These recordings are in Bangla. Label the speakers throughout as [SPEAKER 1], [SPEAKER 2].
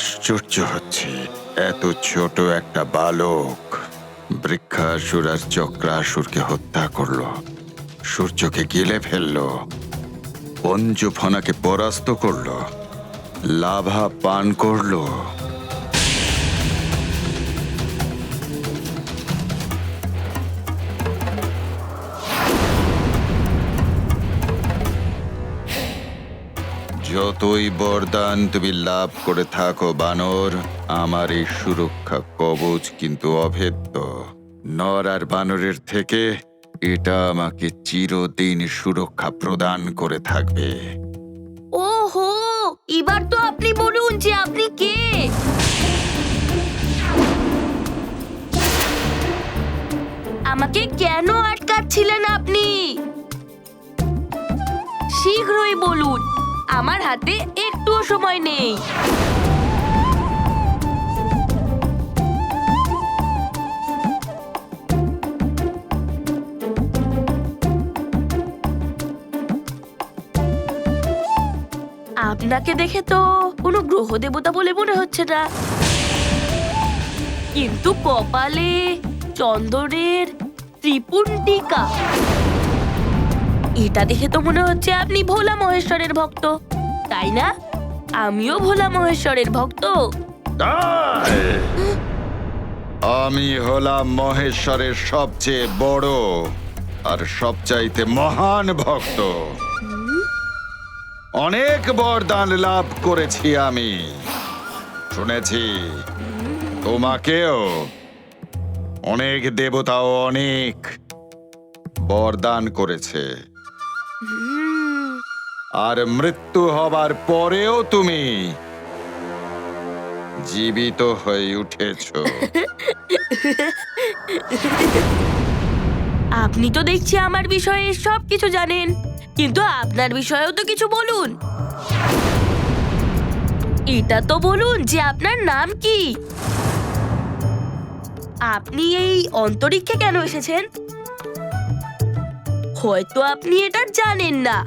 [SPEAKER 1] আশ্চর্য হচ্ছে, এত ছোট একটা বালক বৃক্ষাসুর আর চক্রাসুরকে হত্যা করলো, সূর্যকে গিলে ফেললো, পঞ্চফনাকে পরাস্ত করলো, লাভা পান করলো। যতই বরদান তুমি লাভ করে থাকো বানর, আমার এই সুরক্ষা কবচ কিন্তু অভেদ্য। নর আর বানরের থেকে এটা আমাকে চিরদিন সুরক্ষা প্রদান করে থাকবে।
[SPEAKER 2] ওহো, এবার তো আপনি বলুন যে আপনি কে? আমাকে কেন আটকাচ্ছিলেন আপনি? শীঘ্রই বলুন, আমার হাতে একটুও সময় নেই। আপনাকে দেখে তো কোনো গ্রহ দেবতা বলে মনে হচ্ছে না, কিন্তু কপালে চন্দনের ত্রিপুণ্ডিকা, এটা দেখে তো মনে হচ্ছে আপনি ভোলা মহেশ্বরের ভক্ত, তাই না? আমিও ভোলা মহেশ্বরের ভক্ত।
[SPEAKER 1] আমি হলাম মহেশ্বরের সবচেয়ে বড় আর সবচাইতে মহান ভক্ত। অনেক বরদান লাভ করেছি আমি। শুনেছি তোমাকেও অনেক দেবতাও অনেক বরদান করেছে, আর মৃত্যু হবার পরেও তুমি জীবিত হয়ে উঠেছ।
[SPEAKER 2] আপনি তো দেখছি আমার বিষয়ে সবকিছু জানেন, কিন্তু আপনার বিষয়েও তো কিছু বলুন। এটা তো বলুন যে আপনার নাম কি? আপনি এই অন্তরিক্ষে কেন এসেছেন? হয়তো আপনি এটা জানেন না,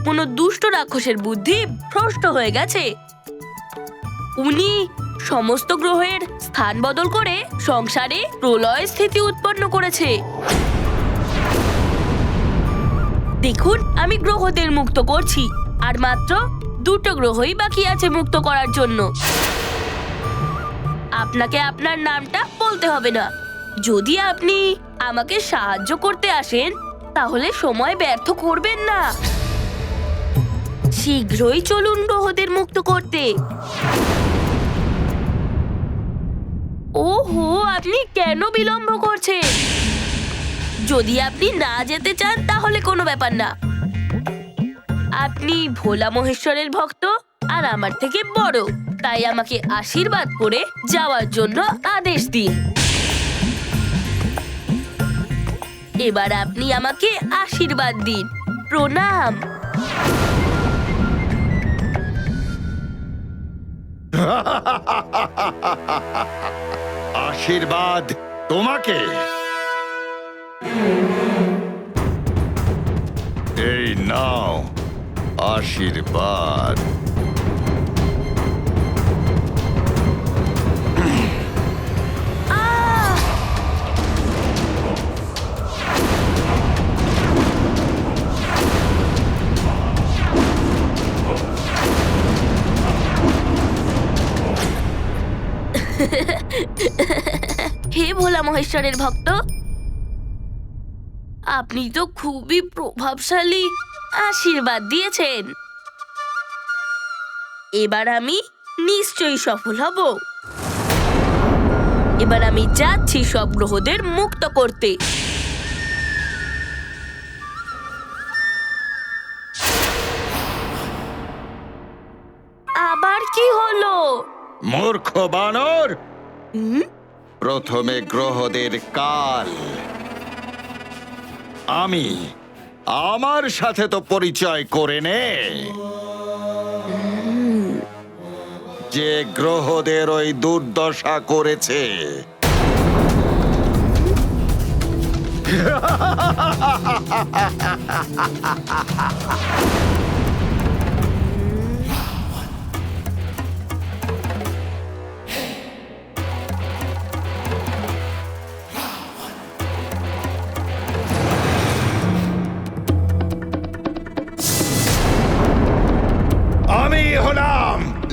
[SPEAKER 2] কোনো দুষ্ট রাক্ষসের বুদ্ধি ভ্রষ্ট হয়ে গেছে। উনি সমস্ত গ্রহের স্থান বদল করে সংসারে প্রলয় স্থিতি উৎপন্ন করেছে। দেখুন, আমি গ্রহদের মুক্ত করছি, আর মাত্র 2টো গ্রহই বাকি আছে মুক্ত করার জন্য। আপনাকে আপনার নামটা বলতে হবে না। যদি আপনি আমাকে সাহায্য করতে আসেন, তাহলে সময় ব্যর্থ করবেন না। শীঘ্রই চলুন গ্রহদের মুক্ত করতে। ওহো, আপনি কেন বিলম্ব করছেন? যদি আপনি না যেতে চান তাহলে কোনো ব্যাপার না। আপনি ভোলা মহেশ্বরের ভক্ত আর আমার থেকে বড়, তাই আমাকে আশীর্বাদ করে যাওয়ার জন্য আদেশ দিন। এবার আপনি আমাকে আশীর্বাদ দিন। প্রণাম।
[SPEAKER 1] আশীর্বাদ তোমাকে? এই নাও আশীর্বাদ।
[SPEAKER 2] হে ভোলা মহেশ্বরের ভক্ত, আপনি তো খুবই প্রভাবশালী আশীর্বাদ দিয়েছেন। এবার আমি নিশ্চয়ই সফল হব। এবার আমি যাচ্ছি সব গ্রহদের মুক্ত করতে। আবার কি হলো?
[SPEAKER 1] মূর্খ বানর, প্রথমে গ্রহদের কাল। আমি আমার সাথে তো পরিচয় করে নে। যে গ্রহদের ওই দুর্দশা করেছে।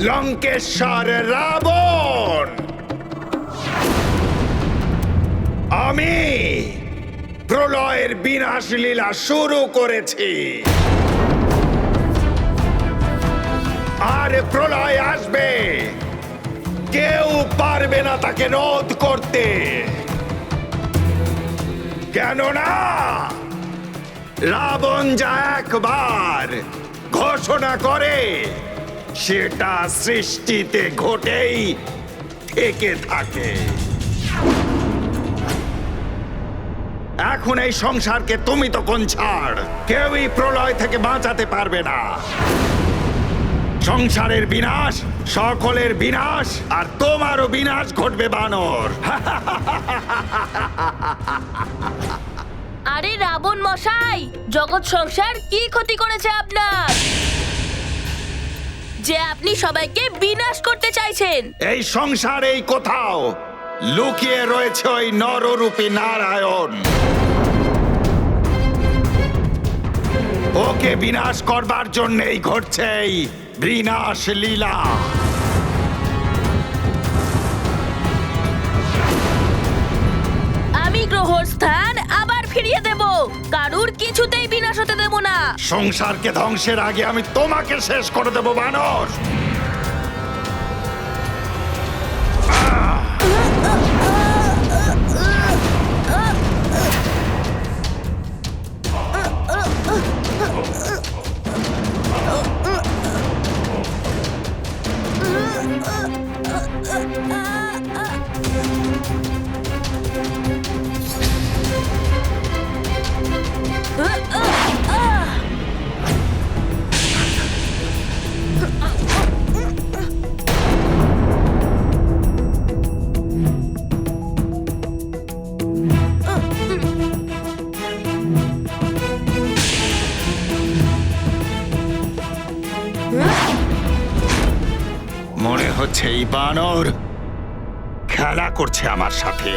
[SPEAKER 3] লঙ্কেশ্বর রাবণ। আমি প্রলয়ের বিনাশ লীলা শুরু করেছি, আর প্রলয় আসবে, কেউ পারবে না তাকে রোধ করতে। কেননা রাবণ যা একবার ঘোষণা করে সেটা সৃষ্টিতে ঘটেই থেকে থাকে। এখন এই সংসারকে তুমি তখন ছাড়, কেউই প্রলয় থেকে বাঁচাতে পারবে না। সংসারের বিনাশ, সকলের বিনাশ, আর তোমারও বিনাশ ঘটবে বানর।
[SPEAKER 2] আরে রাবণ মশাই, জগৎ সংসার কি ক্ষতি করেছে আপনার যে আপনি সবাইকে বিনাশ করতে চাইছেন?
[SPEAKER 3] এই সংসারেই কোথাও লুকিয়ে রয়েছে ওই নররূপী নারায়ণ। ওকে বিনাশ করবার জন্যই ঘটছে এই বিনাশ লীলা।
[SPEAKER 2] আমি গ্রহর স্থান আবার ফিরিয়ে দেব, কারুর কিছুতেই বিনাশ হতে দেব না।
[SPEAKER 3] সংসারকে ধ্বংসের আগে আমি তোমাকে শেষ করে দেব বানর। মনে হচ্ছে এই বানর খেলা করছে আমার সাথে।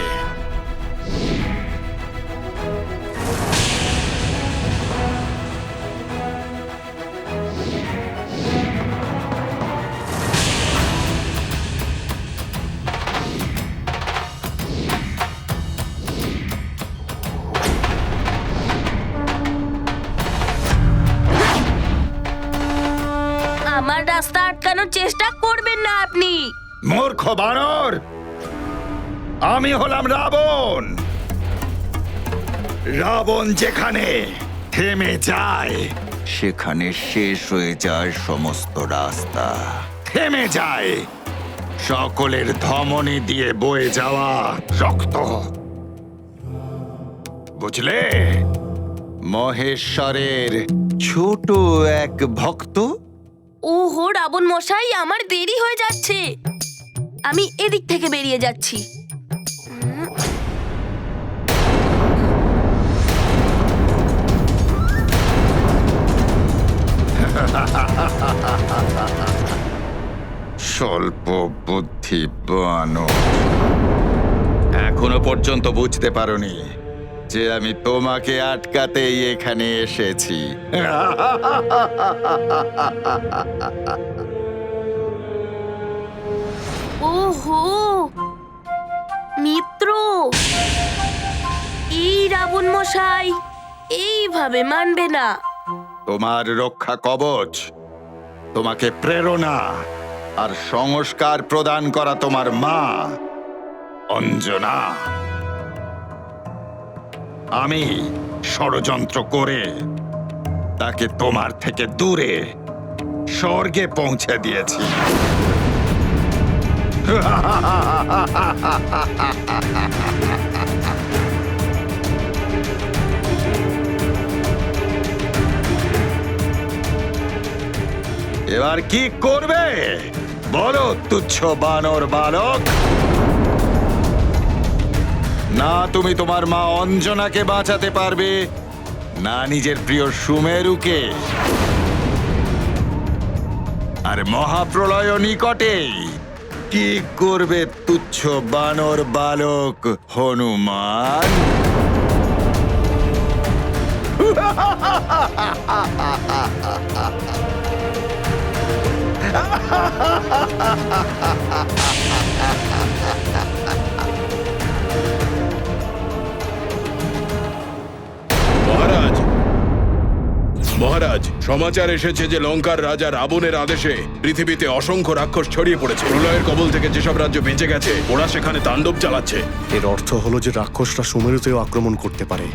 [SPEAKER 2] আমার রাস্তা আটকানোর চেষ্টা করবেন না আপনি।
[SPEAKER 3] মূর্খ বানর, আমি হলাম রাবণ। রাবণ যেখানে থেমে যায় সেখানে শেষ হয়ে যায় সমস্ত রাস্তা, থেমে যায় সকলের ধমনী দিয়ে বয়ে যাওয়া রক্ত। বুঝলে, মহেশ্বরের ছোট এক ভক্ত।
[SPEAKER 2] ওহো রাবণ মশাই, আমার দেরি হয়ে যাচ্ছে, আমি এদিক থেকে বেরিয়ে যাচ্ছি।
[SPEAKER 3] স্বল্প বুদ্ধি বানর, এখনো পর্যন্ত বুঝতে পারোনি যে আমি তোমাকে আটকাতেই এখানে এসেছি।
[SPEAKER 2] ওহো মিত্র, এই রাবণ মশাই এইভাবে মানবে না।
[SPEAKER 3] তোমার রক্ষা কবচ, তোমাকে প্রেরণা আর সংস্কার প্রদান করা তোমার মা অঞ্জনা। আমি ষড়যন্ত্র করে তাকে তোমার থেকে দূরে স্বর্গে পৌঁছে দিয়েছি। এবার কি করবে বলো তুচ্ছ বানর বালক? না তুমি তোমার মা অঞ্জনাকে বাঁচাতে পারবে, না নিজের প্রিয় সুমেরুকে। আর মহাপ্রলয় নিকটেই। কি করবে তুচ্ছ বানর বালক হনুমান?
[SPEAKER 4] মহারাজ, মহারাজ, সমাচার এসেছে যে লঙ্কার রাজা রাবণের আদেশে পৃথিবীতে অসংখ্য রাক্ষস ছড়িয়ে পড়েছে। প্রলয়ের কবল থেকে যেসব রাজ্য বেঁচে গেছে ওরা সেখানে তাণ্ডব চালাচ্ছে।
[SPEAKER 5] এর অর্থ হলো যে রাক্ষসরা সুমেরুতেও আক্রমণ করতে পারে।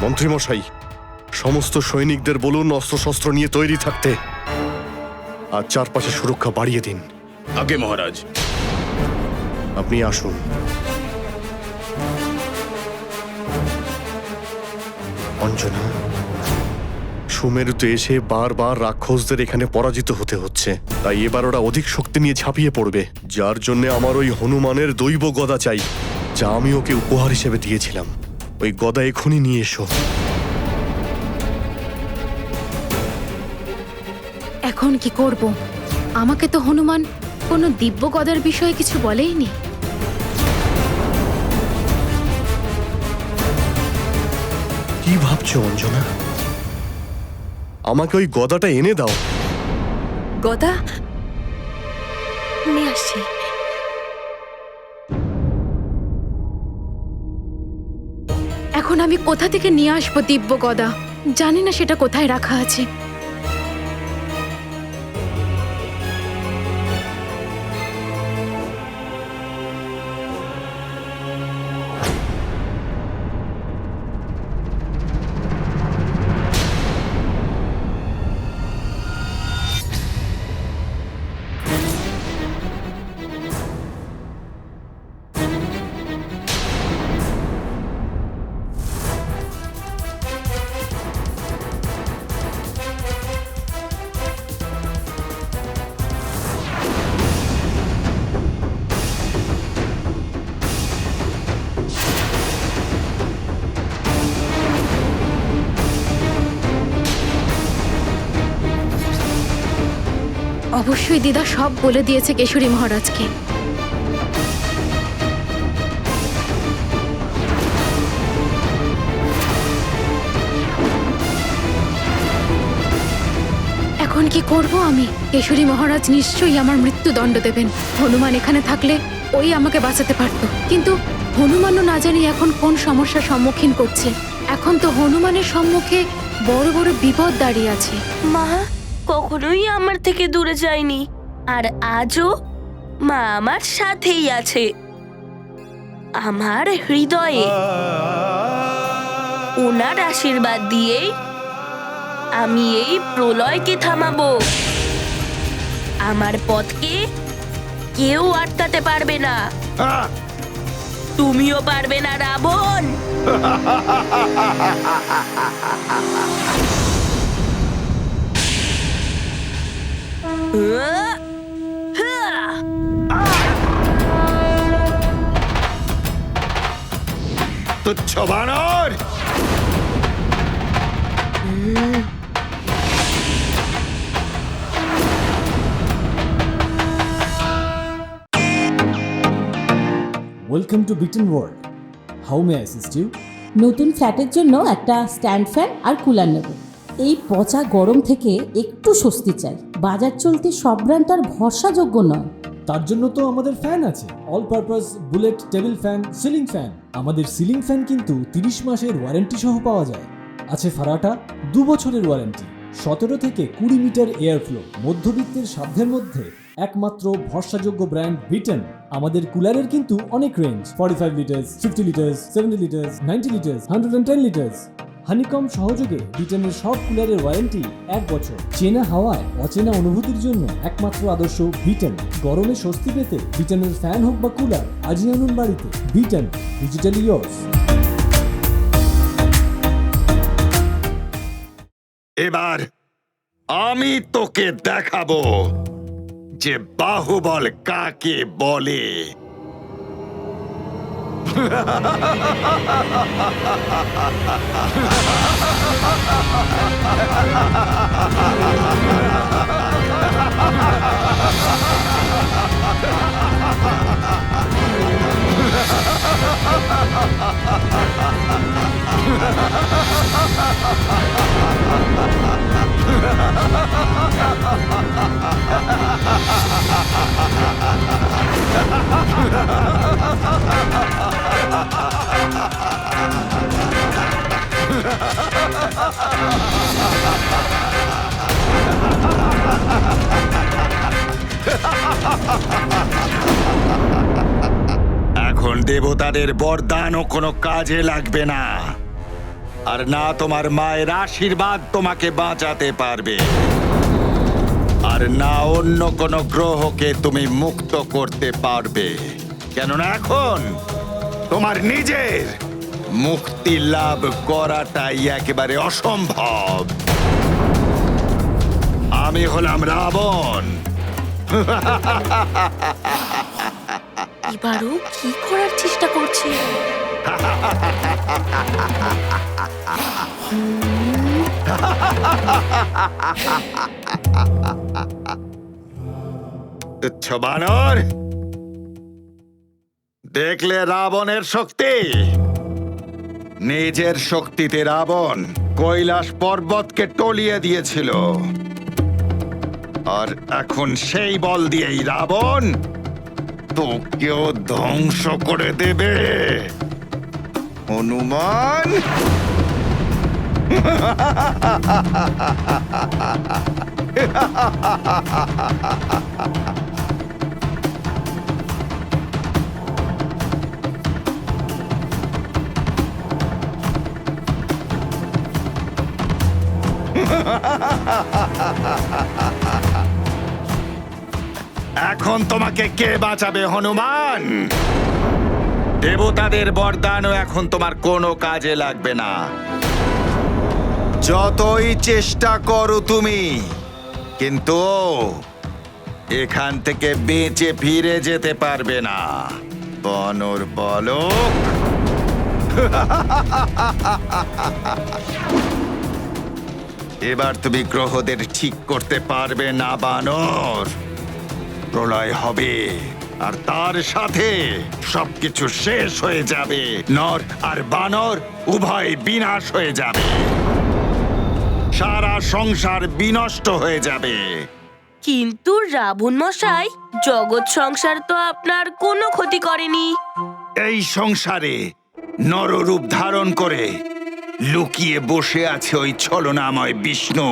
[SPEAKER 5] মন্ত্রীমশাই, সমস্ত সৈনিকদের বলুন অস্ত্রশস্ত্র নিয়ে তৈরি থাকতে, আর চারপাশে সুরক্ষা বাড়িয়ে দিন।
[SPEAKER 4] আগে মহারাজ।
[SPEAKER 5] আপনি আসুন। অঞ্জনা, সুমেরুতে এসে বারবার রাক্ষসদের এখানে পরাজিত হতে হচ্ছে, তাই এবার ওরা অধিক শক্তি নিয়ে ঝাঁপিয়ে পড়বে, যার জন্য আমার ওই হনুমানের দৈব গদা চাই, যা আমি ওকে উপহার হিসেবে দিয়েছিলাম। ওই গদা এখনই নিয়ে এসো।
[SPEAKER 6] এখন কি করব? আমাকে তো হনুমান কোনো দিব্য গদার বিষয়ে কিছু বলেইনি।
[SPEAKER 5] কি ভাবছো অঞ্জনা? আমাকে ওই গদাটা এনে দাও।
[SPEAKER 6] গদা নিয়ে আসছি। এখন আমি কোথা থেকে নিয়ে আসবো দিব্য গদা? জানি না সেটা কোথায় রাখা আছে। অবশ্যই দিদা সব বলে দিয়েছে কেশরী মহারাজকে। এখন কি করব আমি? কেশরী মহারাজ নিশ্চয়ই আমার মৃত্যুদণ্ড দেবেন। হনুমান এখানে থাকলে ওই আমাকে বাঁচাতে পারত, কিন্তু হনুমানও না জানি এখন কোন সমস্যার সম্মুখীন করছে। এখন তো হনুমানের সম্মুখে বড় বড় বিপদ দাঁড়িয়ে আছে।
[SPEAKER 2] মা কখনোই আমার থেকে দূরে যায়নি, আর আজও মা আমার সাথেই আছে, আমার হৃদয়ে। ওনার আশীর্বাদ দিয়েই আমি এই প্রলয়কে থামাবো। আমার পথকে কেউ আটকাতে পারবে না। তুমিও পারবে না রাবণ।
[SPEAKER 3] তুচ্ছ বানর!
[SPEAKER 7] ওয়েলকাম টু বিটেন world. How may I assist you?
[SPEAKER 8] নতুন ফ্ল্যাটের জন্য একটা স্ট্যান্ড ফ্যান আর কুলার নেব। এই পচা গরম থেকে একটু স্বস্তি চাই। বাজার চলতে সব ব্র্যান্ড আর ভরসাযোগ্য নয়।
[SPEAKER 7] তার জন্য তো আমাদের ফ্যান আছে, all purpose bullet table fan, ceiling fan. আমাদের সিলিং ফ্যান কিন্তু 30 মাসের ওয়ারেন্টি সহ পাওয়া যায়। আছে ফারাটা 2 বছরের ওয়ারেন্টি, 17 থেকে 20 মিটার এয়ার ফ্লো, মধ্যবিত্তের সাধ্যের মধ্যে একমাত্র ভরসাযোগ্য ব্র্যান্ড বিটেন। আমাদের কুলারের কিন্তু অনেক range, 45 litres, 50 litres, 70 litres, 90 litres, 110 litres. Honeycomb সহযোগে বিটেনের সব কুলারের ওয়ারেন্টি 1 বছর। চেনা হাওয়ায় অচেনা অনুভূতির জন্য একমাত্র আদর্শ বিটেন। গরমে স্বস্তি পেতে বিটেনের ফ্যান হোক বা কুলার, আজই আনুন বাড়িতে। Beaten, digitally yours.
[SPEAKER 3] এবার আমি তোকে দেখাবো যে বাহুবল কাকে বলে। দেবতাদের বরদানও কোনো কাজে লাগবে না, আর না তোমার মায়ের আশীর্বাদ তোমাকে বাঁচাতে পারবে, আর না অন্য কোনো গ্রহকে তুমি মুক্ত করতে পারবে। কেননা এখন তোমার নিজের মুক্তি লাভ করাটাই একেবারে অসম্ভব। আমি হলাম রাবণ।
[SPEAKER 2] এবারও কি করার চেষ্টা করছে?
[SPEAKER 3] তুচ্ছ বানর, দেখলে রাবণের শক্তি? নিজের শক্তিতে রাবণ কৈলাস পর্বতকে টলিয়ে দিয়েছিল, আর এখন সেই বল দিয়েই রাবণ তোকেও ধ্বংস করে দেবে। হনুমান, এখন তোমাকে কে বাঁচাবে হনুমান? দেবতাদের বরদানও এখন তোমার কোনো কাজে লাগবে না। যতই চেষ্টা করো তুমি, কিন্তু এখান থেকে বেঁচে ফিরে যেতে পারবে না। বানর বালক, এবার তুমি গ্রহদের ঠিক করতে পারবে না বানর। প্রলয় হবে, আর তার সাথে সবকিছু শেষ হয়ে যাবে। নর আর বানর উভয় বিনাশ হয়ে যাবে, সারা সংসার বিনষ্ট হয়ে যাবে।
[SPEAKER 2] কিন্তু রাবণ মশাই, জগৎ সংসার তো আপনার কোনো ক্ষতি করেনি।
[SPEAKER 3] এই সংসারে নররূপ ধারণ করে লুকিয়ে বসে আছে ওই ছলনাময় বিষ্ণু।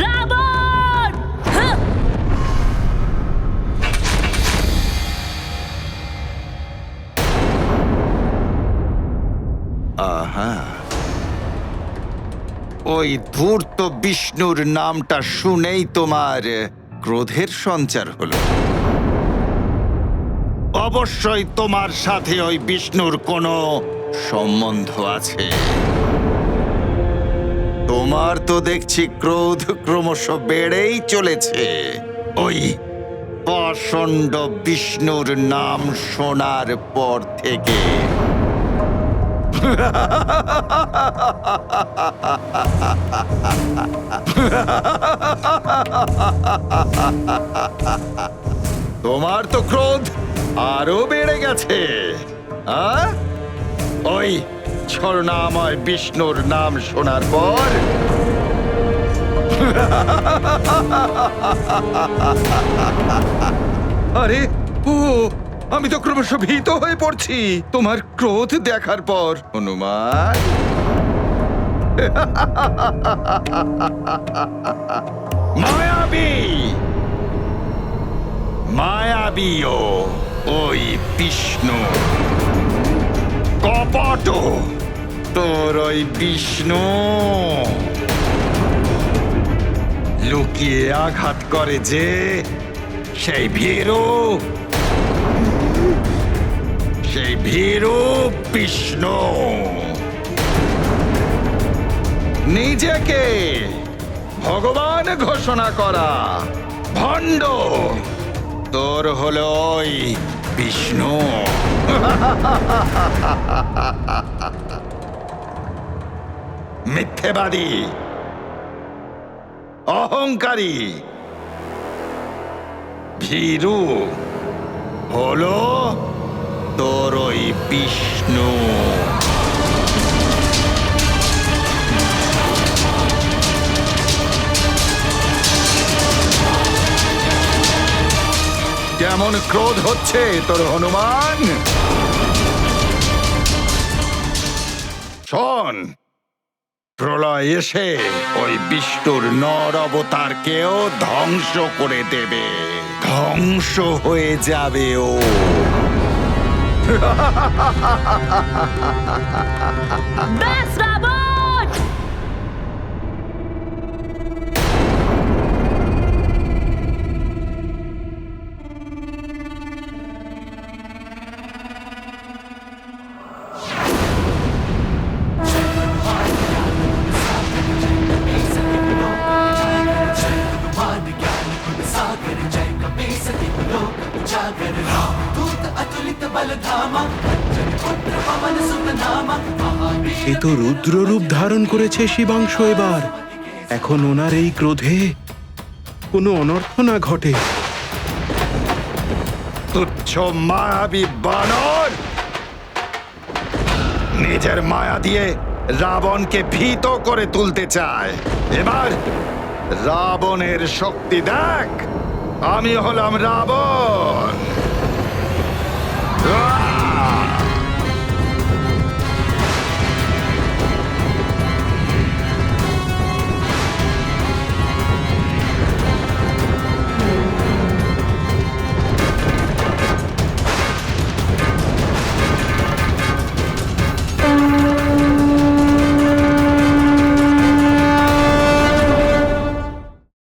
[SPEAKER 2] রাবণ! হ্যাঁ!
[SPEAKER 3] আহা, ওই ধূর্ত বিষ্ণুর নামটা শুনেই তোমার ক্রোধের সঞ্চার হলো। অবশ্যই তোমার সাথে ওই বিষ্ণুর কোনো সম্বন্ধ আছে। তোমার তো দেখছি ক্রোধ ক্রমশ বেড়েই চলেছে ওই পাষণ্ড বিষ্ণুর নাম শোনার পর থেকে। তোমার তো ক্রোধ আরো বেড়ে গেছে। ওই ছলনাময় বিষ্ণুর নাম শোনার পর আরে ও, আমি তো ক্রমশ ভীত হয়ে পড়ছি তোমার ক্রোধ দেখার পর হনুমান। মায়াবী, মায়াবীও ওই বিষ্ণু, কপট তোর ওই বিষ্ণু লুকিয়ে আঘাত করে যে সেই ভীরু, সেই ভীরু বিষ্ণু নিজেকে ভগবান ঘোষণা করা ভণ্ড তোর হলো ওই বিষ্ণু। মিথ্যেবাদী, অহংকারী, ভীরু হলো তোর ওই বিষ্ণু। কেমন ক্রোধ হচ্ছে তোর হনুমান? শোন, প্রলয় এসে ওই বিষ্ণুর নর অবতারকেও ধ্বংস করে দেবে। ধ্বংস হয়ে যাবে ও।
[SPEAKER 2] ব্যাস রাবণ!
[SPEAKER 9] এ তো রুদ্ররূপ ধারণ করেছে শিবাংশ এবার। এখন ওনার এই ক্রোধে কোনো অনর্থ না ঘটে।
[SPEAKER 3] তুচ্ছ মায়াবী বানর, নিজের মায়া দিয়ে রাবণকে ভীত করে তুলতে চায়। এবার রাবণের শক্তি দেখ। আমি হলাম রাবণ।